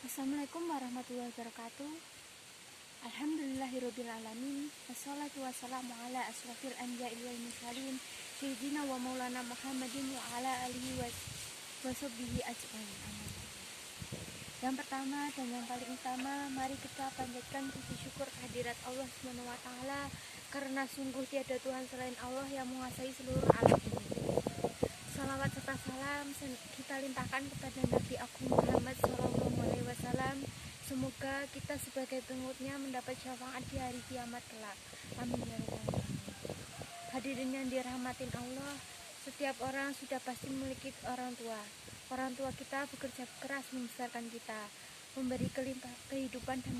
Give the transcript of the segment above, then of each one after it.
Assalamualaikum warahmatullahi wabarakatuh. Alhamdulillahirrabbilalamin. Wassalatu wassalamu ala asrafil anbiya'i wal mursalin Sayyidina wa maulana Muhammadin wa ala alihi wa sahbihi ajmain. Amin. Yang pertama dan yang paling utama, mari kita panjatkan puji syukur kehadirat Allah Subhanahu wa taala, karena sungguh tiada Tuhan selain Allah yang menguasai seluruh alam ini. Salawat serta salam kita limpahkan kepada Nabi Agung Muhammad SAW. Semoga kita sebagai pengikutnya mendapat syafaat di hari kiamat kelak. Amin ya rabbal alamin. Hadirin yang dirahmatin Allah, setiap orang sudah pasti memiliki orang tua. Orang tua kita bekerja keras membesarkan kita, memberi kehidupan dan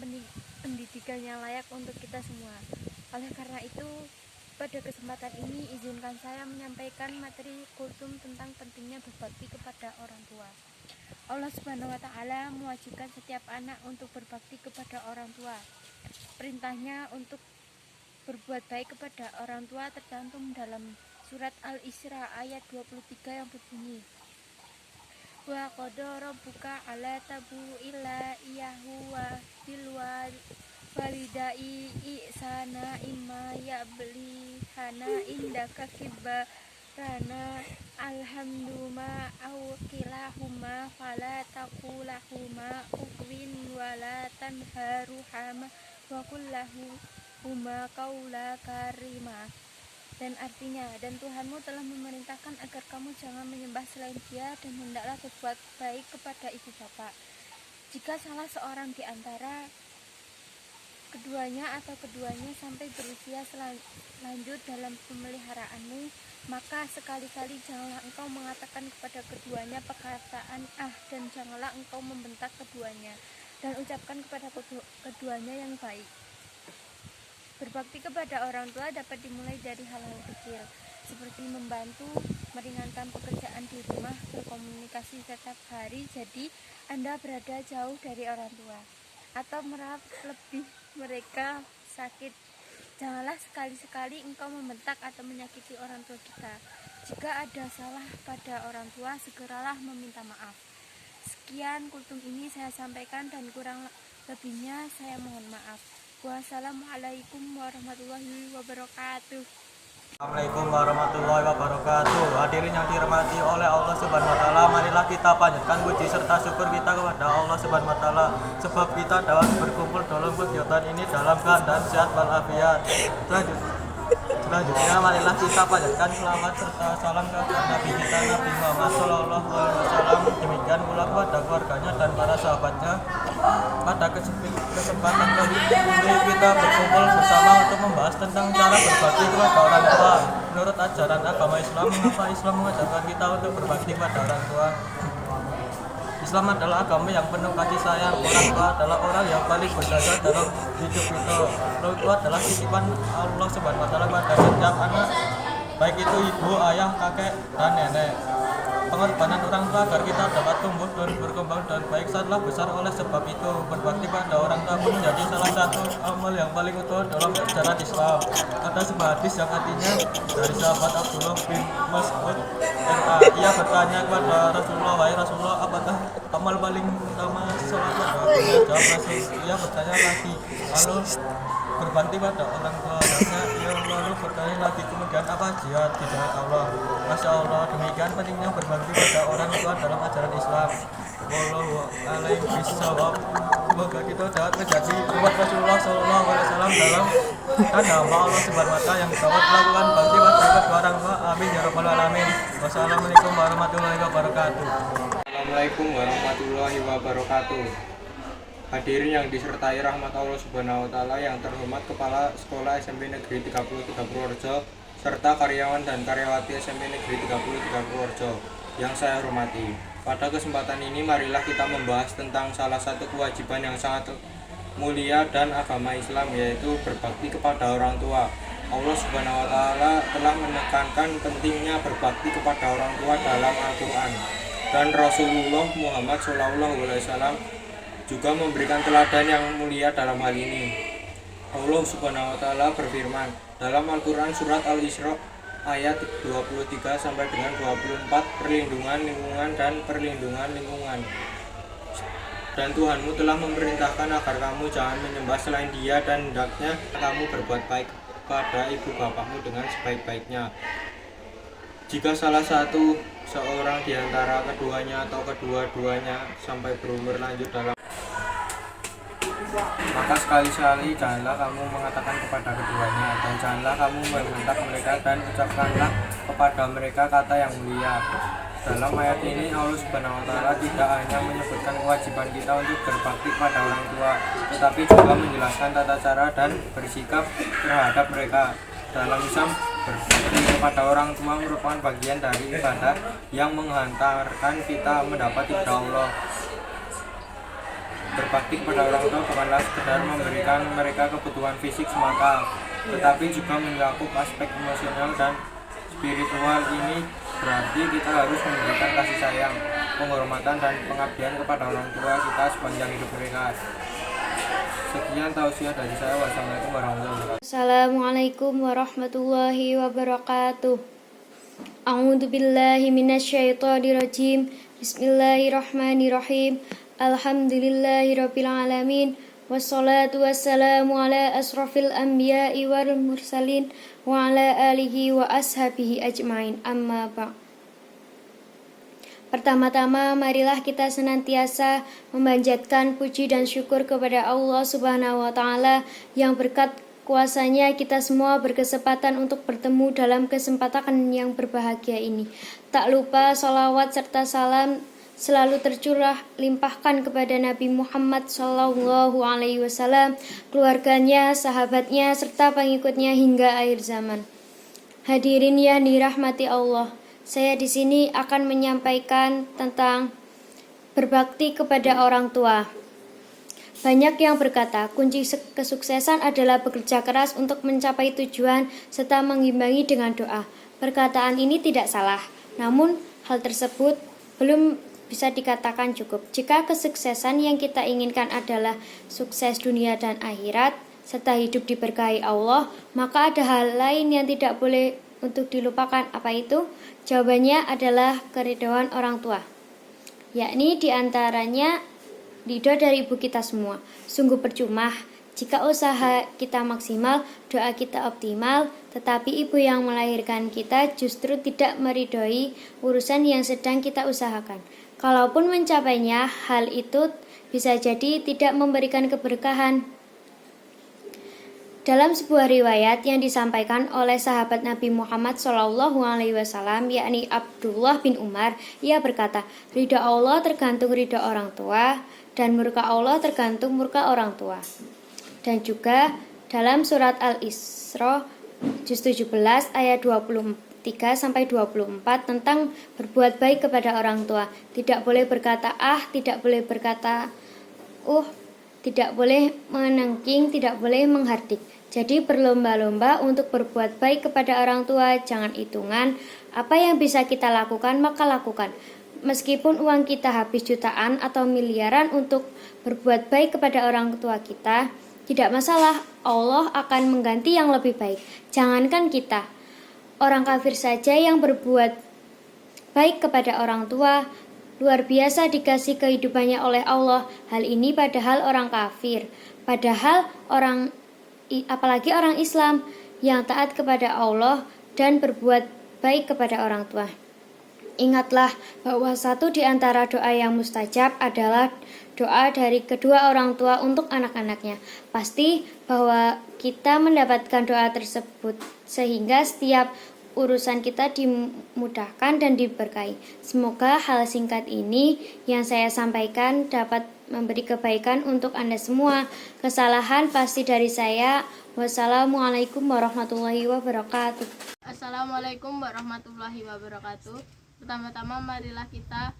pendidikan yang layak untuk kita semua. Oleh karena itu, pada kesempatan ini izinkan saya menyampaikan materi kultum tentang pentingnya berbakti kepada orang tua. Allah Subhanahu wa taala mewajibkan setiap anak untuk berbakti kepada orang tua. Perintahnya untuk berbuat baik kepada orang tua tercantum dalam surat Al-Isra ayat 23 yang berbunyi, wa qada rabbuka alla tabu illa iyyahu wa bil walidayni ihsana imma yablihana indaka kibarana alhamdulillah aw kilahuma fala taqulahuma uffin wala tanharuhuma wa qul lahuma qaula karima. Dan artinya, dan Tuhanmu telah memerintahkan agar kamu jangan menyembah selain Dia, dan hendaklah berbuat baik kepada ibu bapak. Jika salah seorang di antara keduanya atau keduanya sampai berusia lanjut dalam pemeliharaanmu, maka sekali-kali janganlah engkau mengatakan kepada keduanya perkataan dan janganlah engkau membentak keduanya, dan ucapkan kepada keduanya yang baik. Berbakti kepada orang tua dapat dimulai dari hal-hal kecil, seperti membantu meringankan pekerjaan di rumah, berkomunikasi setiap hari jadi Anda berada jauh dari orang tua, atau merawat lebih mereka sakit. Janganlah sekali-sekali engkau membentak atau menyakiti orang tua kita. Jika ada salah pada orang tua, segeralah meminta maaf. Sekian kultum ini saya sampaikan, dan kurang lebihnya saya mohon maaf. Wassalamualaikum warahmatullahi wabarakatuh. Assalamualaikum warahmatullahi wabarakatuh. Hadirin yang dirahmati oleh Allah Subhanahu wa taala, marilah kita panjatkan puji serta syukur kita kepada Allah Subhanahu wa taala, sebab kita dapat berkumpul dalam kegiatan ini dalam keadaan sehat walafiat. Selanjutnya marilah kita panjatkan selawat serta salam kepada Nabi kita Nabi Muhammad sallallahu alaihi wasallam, demikian pula kepada keluarganya dan para sahabatnya. Pada kesempatan kali ini kita berkumpul bersama untuk membahas tentang cara berbakti kepada orang tua. Menurut ajaran agama Islam, mengapa Islam mengajarkan kita untuk berbakti kepada orang tua? Islam adalah agama yang penuh kasih sayang. Orang tua adalah orang yang paling berjasa dalam hidup kita. Orang tua adalah titipan Allah Subhanahu wa taala pada setiap anak, baik itu ibu, ayah, kakek, dan nenek. Pengorbanan orang tua agar kita dapat tumbuh dan berkembang dan baik sangatlah besar. Oleh sebab itu, berbakti pada orang tua pun menjadi salah satu amal yang paling utama dalam ajaran Islam. Ada sebuah hadis yang artinya dari sahabat Abdullah bin Mas'ud, ia bertanya kepada Rasulullah, wahai Rasulullah, apakah amal paling utama sholat? Jawab Rasul, ia bertanya lagi, lalu berbakti pada orang tua. Ia lalu bertanya lagi, kemudian apa? Jihad di jalan Allah. Masya Allah, demikian pentingnya berbakti pada orang tua dalam ajaran Islam. Wallahu a'lam bishawab. Semoga kita dapat menjadi umat Rasulullah sallallahu alaihi wasallam dalam dan hamba Allah Subhanahu wa taala yang dapat melakukan bakti pada kedua orang tua. Amin ya rabbal alamin. Wassalamualaikum warahmatullahi wabarakatuh. Assalamualaikum warahmatullahi wabarakatuh. Hadirin yang disertai rahmat Allah Subhanahu wa taala, yang terhormat Kepala Sekolah SMP Negeri 33 Purworejo serta karyawan dan karyawati SMP Negeri 33 Purworejo yang saya hormati. Pada kesempatan ini marilah kita membahas tentang salah satu kewajiban yang sangat mulia dan agama Islam, yaitu berbakti kepada orang tua. Allah Subhanahu wa taala telah menekankan pentingnya berbakti kepada orang tua dalam Al-Qur'an, dan Rasulullah Muhammad SAW juga memberikan teladan yang mulia dalam hal ini. Allah Subhanahu wa taala berfirman dalam Al-Qur'an surat Al-Isra ayat 23 sampai dengan 24, perlindungan lingkungan dan perlindungan lingkungan. Dan Tuhanmu telah memerintahkan agar kamu jangan menyembah selain Dia, dan hendaknya kamu berbuat baik kepada ibu bapakmu dengan sebaik-baiknya. Jika salah satu seorang di antara keduanya atau kedua-duanya sampai berumur lanjut dalam, maka sekali-sekali janganlah kamu mengatakan kepada keduanya, dan janganlah kamu membentak mereka, dan ucapkanlah kepada mereka kata yang mulia. Dalam ayat ini Allah Subhanahu wa Ta'ala tidak hanya menyebutkan kewajiban kita untuk berbakti pada orang tua, tetapi juga menjelaskan tata cara dan bersikap terhadap mereka. Dalam Islam, berbakti kepada orang tua merupakan bagian dari ibadah yang menghantarkan kita mendapat ridha Allah. Berbakti kepada orang tua bukanlah sekedar memberikan mereka kebutuhan fisik semata, tetapi juga mencakup aspek emosional dan spiritual. Ini berarti kita harus memberikan kasih sayang, penghormatan, dan pengabdian kepada orang tua kita sepanjang hidup mereka. Sekian tausiah dari saya. Wassalamualaikum warahmatullahi wabarakatuh. Assalamualaikum warahmatullahi wabarakatuh. A'udzu billahi minasyaitonir rajim. Bismillahirrahmanirrahim. Alhamdulillahirabbil alamin. Wassalatu wassalamu ala asrafil anbiya'i wal mursalin wa ala alihi wa ashabihi ajmain. Amma ba'd. Pertama-tama, marilah kita senantiasa memanjatkan puji dan syukur kepada Allah Subhanahu wa Ta'ala yang berkat kuasanya kita semua berkesempatan untuk bertemu dalam kesempatan yang berbahagia ini. Tak lupa salawat serta salam selalu tercurah limpahkan kepada Nabi Muhammad Sallallahu Alaihi Wasallam, keluarganya, sahabatnya, serta pengikutnya hingga akhir zaman. Hadirin yang dirahmati Allah, saya di sini akan menyampaikan tentang berbakti kepada orang tua. Banyak yang berkata, kunci kesuksesan adalah bekerja keras untuk mencapai tujuan serta mengimbangi dengan doa. Perkataan ini tidak salah, namun hal tersebut belum bisa dikatakan cukup. Jika kesuksesan yang kita inginkan adalah sukses dunia dan akhirat, serta hidup diberkahi Allah, maka ada hal lain yang tidak boleh untuk dilupakan. Apa itu? Jawabannya adalah keridhaan orang tua, yakni diantaranya ridho dari ibu kita semua. Sungguh percuma jika usaha kita maksimal, doa kita optimal, tetapi ibu yang melahirkan kita justru tidak meridhoi urusan yang sedang kita usahakan. Kalaupun mencapainya, hal itu bisa jadi tidak memberikan keberkahan. Dalam sebuah riwayat yang disampaikan oleh sahabat Nabi Muhammad SAW, yakni Abdullah bin Umar, ia berkata, ridha Allah tergantung ridha orang tua, dan murka Allah tergantung murka orang tua. Dan juga dalam surat Al-Isra juz 17 ayat 23-24 tentang berbuat baik kepada orang tua. Tidak boleh berkata tidak boleh berkata tidak boleh menengking, tidak boleh menghardik. Jadi berlomba-lomba untuk berbuat baik kepada orang tua. Jangan hitungan apa yang bisa kita lakukan, maka lakukan. Meskipun uang kita habis jutaan atau miliaran untuk berbuat baik kepada orang tua kita, tidak masalah, Allah akan mengganti yang lebih baik. Jangankan kita, orang kafir saja yang berbuat baik kepada orang tua luar biasa dikasih kehidupannya oleh Allah. Hal ini padahal orang kafir, apalagi orang Islam yang taat kepada Allah dan berbuat baik kepada orang tua. Ingatlah bahwa satu di antara doa yang mustajab adalah doa dari kedua orang tua untuk anak-anaknya. Pasti bahwa kita mendapatkan doa tersebut sehingga setiap urusan kita dimudahkan dan diberkahi. Semoga hal singkat ini yang saya sampaikan dapat memberi kebaikan untuk Anda semua. Kesalahan pasti dari saya. Wassalamualaikum warahmatullahi wabarakatuh. Assalamualaikum warahmatullahi wabarakatuh. Pertama-tama marilah kita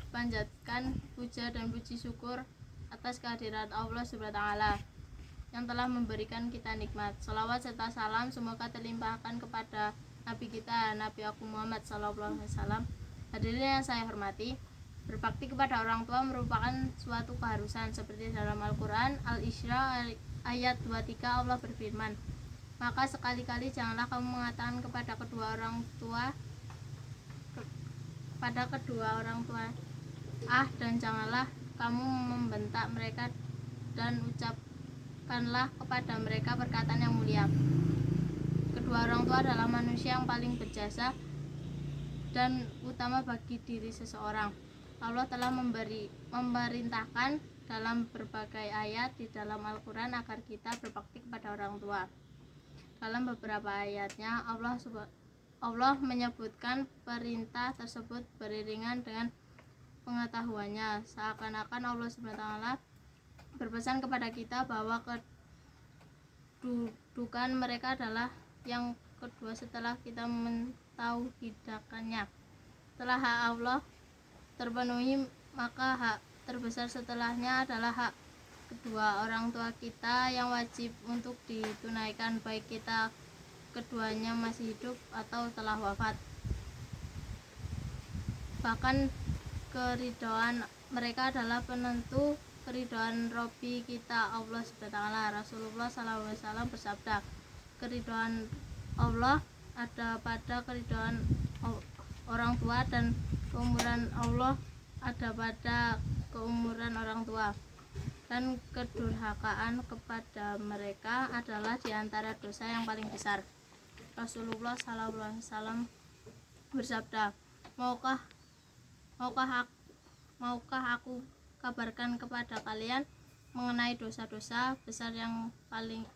panjatkan puja dan puji syukur atas kehadiran Allah Subhanahu wa Ta'ala yang telah memberikan kita nikmat. Salawat serta salam semoga terlimpahkan kepada Nabi kita, Nabi aku Muhammad SAW. Hadirin yang saya hormati, berbakti kepada orang tua merupakan suatu keharusan seperti dalam Al-Quran Al-Isra ayat 23 Allah berfirman, maka sekali-kali janganlah kamu mengatakan kepada kedua orang tua dan janganlah kamu membentak mereka dan ucapkanlah kepada mereka perkataan yang mulia. Kedua orang tua adalah manusia yang paling berjasa dan utama bagi diri seseorang. Allah telah memerintahkan dalam berbagai ayat di dalam Al-Quran agar kita berbakti kepada orang tua. Dalam beberapa ayatnya Allah menyebutkan perintah tersebut beriringan dengan pengetahuannya, seakan-akan Allah SWT berpesan kepada kita bahwa kedudukan mereka adalah yang kedua setelah kita mentauhidkannya. Setelah hak Allah terpenuhi, maka hak terbesar setelahnya adalah hak kedua orang tua kita yang wajib untuk ditunaikan, baik kita keduanya masih hidup atau telah wafat. Bahkan keridhaan mereka adalah penentu keridhaan Robbi kita Allah SWT. Rasulullah SAW bersabda, keridhaan Allah ada pada keridhaan orang tua dan keumuran Allah ada pada keumuran orang tua, dan kedurhakaan kepada mereka adalah diantara dosa yang paling besar. Rasulullah SAW bersabda, maukah aku kabarkan kepada kalian mengenai dosa-dosa besar yang paling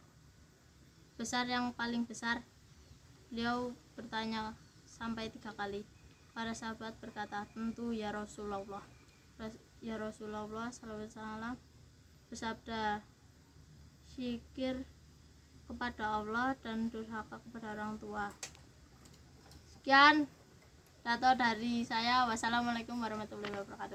besar? Beliau bertanya sampai 3 kali. Para sahabat berkata, tentu ya Rasulullah. Ya Rasulullah SAW bersabda, syikir kepada Allah dan durhaka kepada orang tua. Sekian dato dari saya. Wassalamualaikum warahmatullahi wabarakatuh.